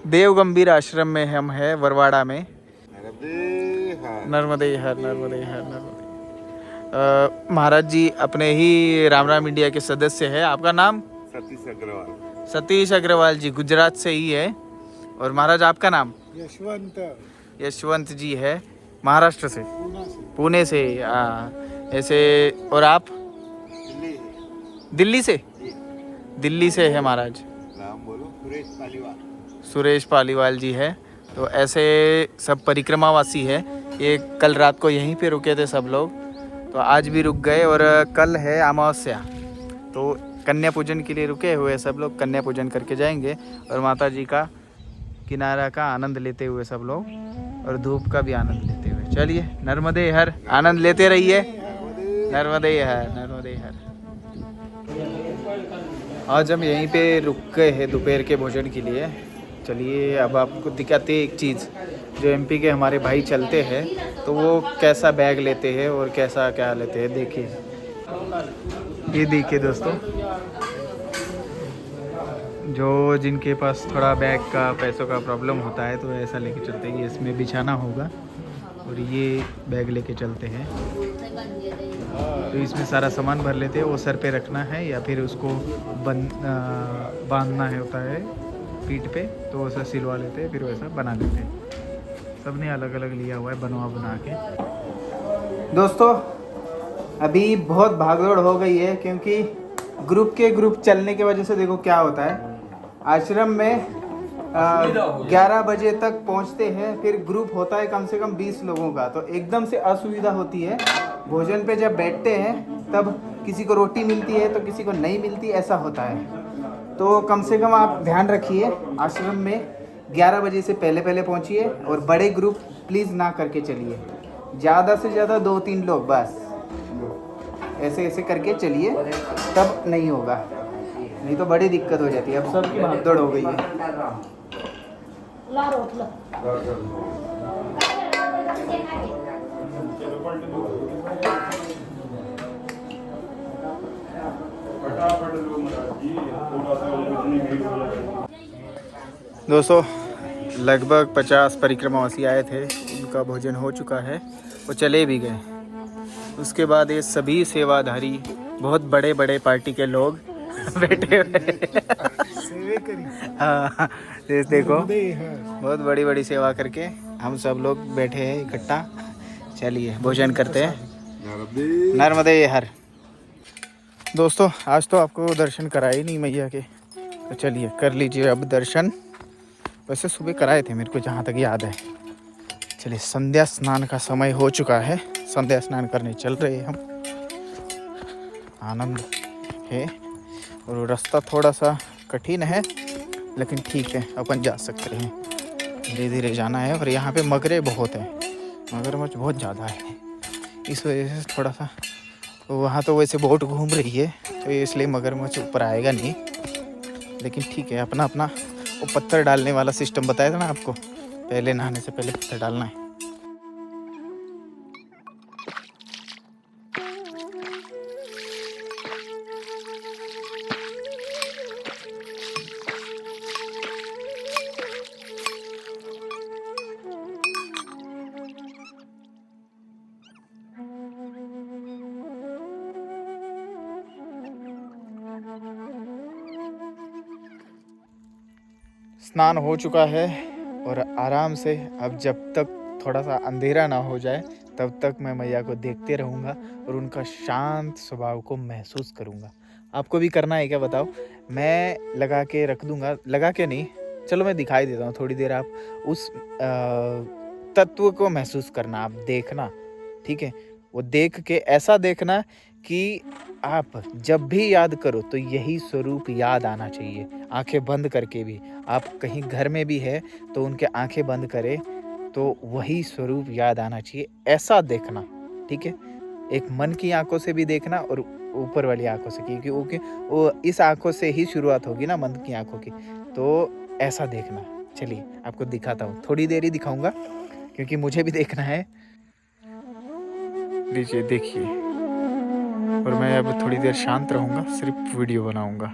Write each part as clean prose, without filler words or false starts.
देव गंभीर आश्रम में हम है वरवाड़ा में। नर्मदे हर नर्मदे हर नर्मदे। महाराज जी अपने ही राम राम इंडिया के सदस्य है। आपका नाम? सतीश अग्रवाल। सतीश अग्रवाल जी गुजरात से ही है। और महाराज आपका नाम? यशवंत। यशवंत जी है महाराष्ट्र से, पुणे से। ऐसे। और आप? दिल्ली से? दिल्ली से है महाराज। नाम बोलो। सुरेश पालीवाल। सुरेश पालीवाल जी है। तो ऐसे सब परिक्रमावासी है। ये कल रात को यहीं पे रुके थे सब लोग, तो आज भी रुक गए। और कल है अमावस्या, तो कन्या पूजन के लिए रुके हुए सब लोग। कन्या पूजन करके जाएंगे और माता जी का किनारा का आनंद लेते हुए सब लोग, और धूप का भी आनंद लेते हुए। चलिए नर्मदे हर, आनंद लेते रहिए। नर्मदे हर नर्मदे हर। आज हम यहीं पे रुक गए हैं दोपहर के भोजन के लिए। चलिए अब आपको दिखाते हैं एक चीज़। जो एमपी के हमारे भाई चलते हैं तो वो कैसा बैग लेते हैं और कैसा क्या लेते हैं, देखिए। ये देखिए दोस्तों, जो जिनके पास थोड़ा बैग का पैसों का प्रॉब्लम होता है तो ऐसा लेके चलते हैं। ये इसमें बिछाना होगा और ये बैग लेके चलते हैं। तो इसमें सारा सामान भर लेते हैं। वो सर पे रखना है या फिर उसको बांधना है होता है पीठ पे, तो वैसा सिलवा लेते हैं, फिर वैसा बना लेते हैं। सब ने अलग अलग लिया हुआ है बना के। दोस्तों अभी बहुत भागदौड़ हो गई है, क्योंकि ग्रुप चलने की वजह से देखो क्या होता है। आश्रम में 11 बजे तक पहुंचते हैं, फिर ग्रुप होता है कम से कम 20 लोगों का, तो एकदम से असुविधा होती है। भोजन पे जब बैठते हैं तब किसी को रोटी मिलती है तो किसी को नहीं मिलती, ऐसा होता है। तो कम से कम आप ध्यान रखिए, आश्रम में 11 बजे से पहले पहुंचिए। और बड़े ग्रुप प्लीज़ ना करके चलिए, ज़्यादा से ज़्यादा 2-3 लोग बस, ऐसे ऐसे करके चलिए, तब नहीं होगा, नहीं तो बड़ी दिक्कत हो जाती है। अब सब की भागदौड़ हो गई है। दोस्तों लगभग 50 परिक्रमावासी आए थे, उनका भोजन हो चुका है, वो चले भी गए। उसके बाद ये सभी सेवाधारी बहुत बड़े बड़े पार्टी के लोग बैठे हुए। हाँ देखो, बहुत बड़ी बड़ी सेवा करके हम सब लोग बैठे हैं इकट्ठा। चलिए भोजन करते हैं। नर्मदे हर। दोस्तों आज तो आपको दर्शन कराए नहीं मैया के, तो चलिए कर लीजिए अब दर्शन। वैसे सुबह कराए थे मेरे को जहाँ तक याद है। चलिए संध्या स्नान का समय हो चुका है, संध्या स्नान करने चल रहे हैं हम। आनंद है और रास्ता थोड़ा सा कठिन है, लेकिन ठीक है अपन जा सकते हैं। धीरे धीरे जाना है। और यहाँ पे मगरे बहुत हैं, मगरमच्छ बहुत ज़्यादा है, इस वजह से थोड़ा सा। वहाँ तो वैसे बोट घूम रही है तो इसलिए मगरमच्छ ऊपर आएगा नहीं, लेकिन ठीक है। अपना अपना वो पत्थर डालने वाला सिस्टम बताया था ना आपको, पहले नहाने से पहले पत्थर डालना है। स्नान हो चुका है और आराम से अब जब तक थोड़ा सा अंधेरा ना हो जाए तब तक मैं मैया को देखते रहूँगा और उनका शांत स्वभाव को महसूस करूँगा। आपको भी करना है क्या बताओ? मैं लगा के रख दूँगा, लगा के नहीं, चलो मैं दिखाई देता हूँ थोड़ी देर। आप उस तत्व को महसूस करना, आप देखना, ठीक है? वो देख के ऐसा देखना कि आप जब भी याद करो तो यही स्वरूप याद आना चाहिए, आंखें बंद करके भी। आप कहीं घर में भी है तो उनके आंखें बंद करें तो वही स्वरूप याद आना चाहिए, ऐसा देखना, ठीक है? एक मन की आंखों से भी देखना और ऊपर वाली आंखों से, क्योंकि वो इस आंखों से ही शुरुआत होगी ना, मन की आंखों की, तो ऐसा देखना। चलिए आपको दिखाता हूँ, थोड़ी देर ही दिखाऊंगा क्योंकि मुझे भी देखना है। लीजिए देखिए, और मैं अब थोड़ी देर शांत रहूँगा, सिर्फ वीडियो बनाऊँगा।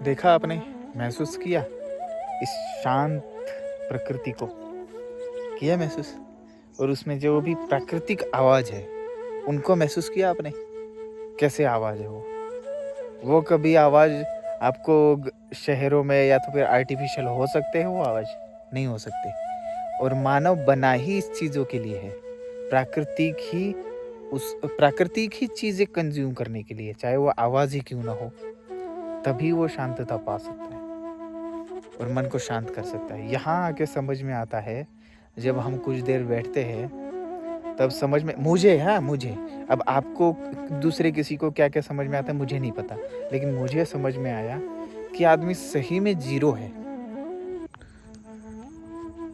देखा आपने, महसूस किया इस शांत प्रकृति को, किया महसूस? और उसमें जो भी प्राकृतिक आवाज है उनको महसूस किया आपने? कैसे आवाज है वो कभी आवाज आपको शहरों में या तो फिर आर्टिफिशियल हो सकते हैं, वो आवाज नहीं हो सकते। और मानव बना ही इस चीजों के लिए है, प्राकृतिक ही चीजें कंज्यूम करने के लिए, चाहे वो आवाज ही क्यों ना हो, तभी वो शांतता पा सकता है और मन को शांत कर सकता है। यहाँ आके समझ में आता है, जब हम कुछ देर बैठते हैं तब समझ में मुझे अब आपको दूसरे किसी को क्या क्या समझ में आता है मुझे नहीं पता, लेकिन मुझे समझ में आया कि आदमी सही में जीरो है।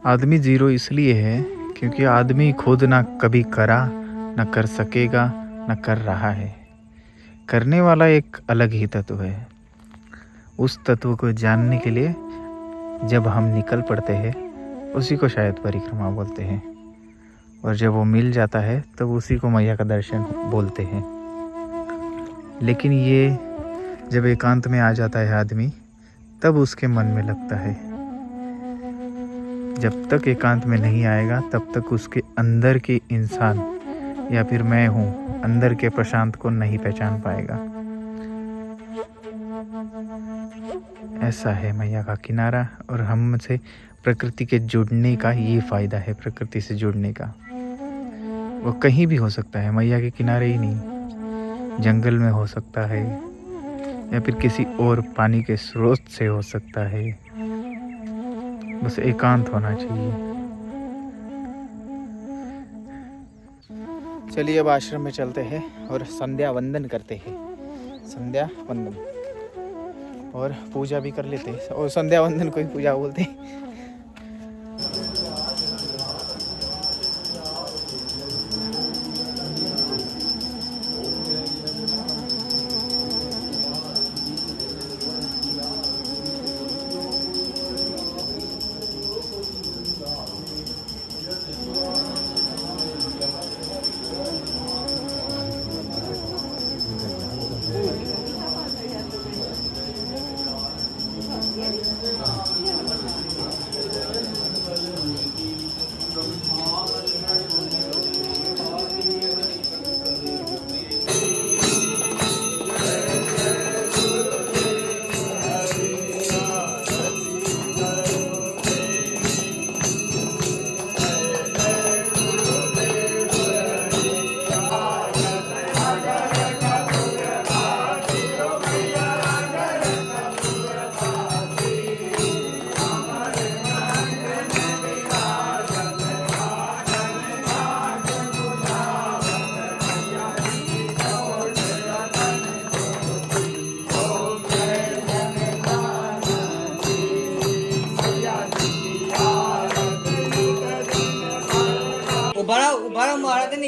आदमी जीरो इसलिए है क्योंकि आदमी खुद ना कभी करा, ना कर सकेगा, ना कर रहा है। करने वाला एक अलग ही तत्व है। उस तत्व को जानने के लिए जब हम निकल पड़ते हैं, उसी को शायद परिक्रमा बोलते हैं। और जब वो मिल जाता है तब उसी को मैया का दर्शन बोलते हैं। लेकिन ये जब एकांत में आ जाता है आदमी, तब उसके मन में लगता है। जब तक एकांत में नहीं आएगा तब तक उसके अंदर के इंसान या फिर मैं हूँ, अंदर के प्रशांत को नहीं पहचान पाएगा। ऐसा है मैया का किनारा, और हमसे प्रकृति के जुड़ने का ये फ़ायदा है। प्रकृति से जुड़ने का वो कहीं भी हो सकता है, मैया के किनारे ही नहीं, जंगल में हो सकता है या फिर किसी और पानी के स्रोत से हो सकता है। बस एकांत होना चाहिए। चलिए अब आश्रम में चलते हैं और संध्या वंदन करते हैं। संध्या वंदन और पूजा भी कर लेते हैं, और संध्या वंदन को ही पूजा बोलते हैं।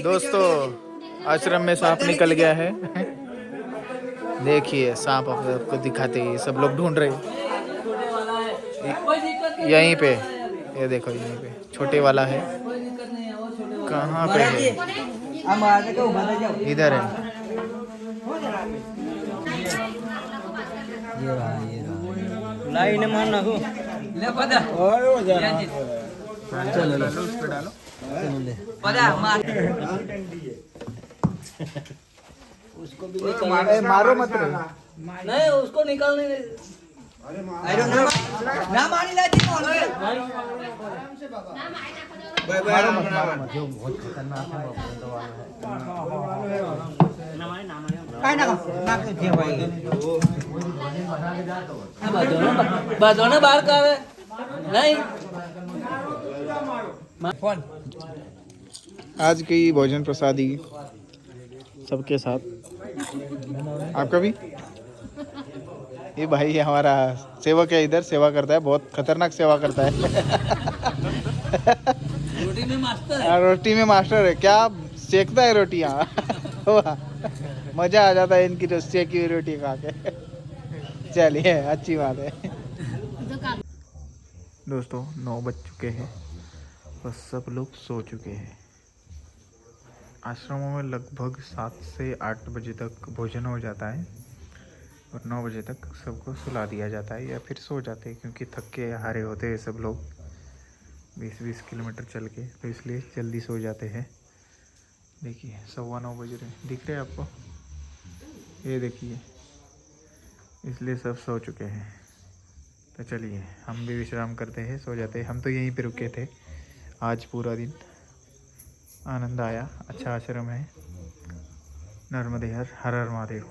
दोस्तों आश्रम में सांप निकल गया है। देखिए सांप आपको दिखाते ही सब लोग ढूंढ रहे हैं। यहीं पे ये देखो, यहीं पे छोटे वाला है। कहाँ पे है? इधर है। लाइन मान ना को ले पता चलो उस पे डालो पता मार उसको भी मारो मत रे। नहीं उसको निकालने अरे ना मारी लाती कौन है मारो मत, मारो मत। जो बहुत खतरनाक है काय ना नाक जे भाई बाजोना बाहर का है नहीं फोन आज की भोजन प्रसादी सबके साथ, आपका भी। ये भाई हमारा सेवक है, इधर सेवा करता है, बहुत खतरनाक सेवा करता है। रोटी में मास्टर है। रोटी में मास्टर है, क्या सेकता है रोटियाँ। मजा आ जाता है इनकी सेकी हुई रोटी खा के। चलिए अच्छी बात है। दोस्तों 9 बज चुके हैं, बस सब लोग सो चुके हैं। आश्रमों में लगभग 7 से 8 बजे तक भोजन हो जाता है और 9 बजे तक सबको सुला दिया जाता है या फिर सो जाते हैं, क्योंकि थक के हारे होते हैं सब लोग 20-20 किलोमीटर चल के, तो इसलिए जल्दी सो जाते हैं। देखिए 9:15 बज रहे हैं, दिख रहे हैं आपको? ये देखिए, इसलिए सब सो चुके हैं। तो चलिए हम भी विश्राम करते हैं, सो जाते हैं। हम तो यहीं पे रुके थे आज पूरा दिन, आनंद आया। अच्छा आश्रम है। नर्मदे हर हर महादेव।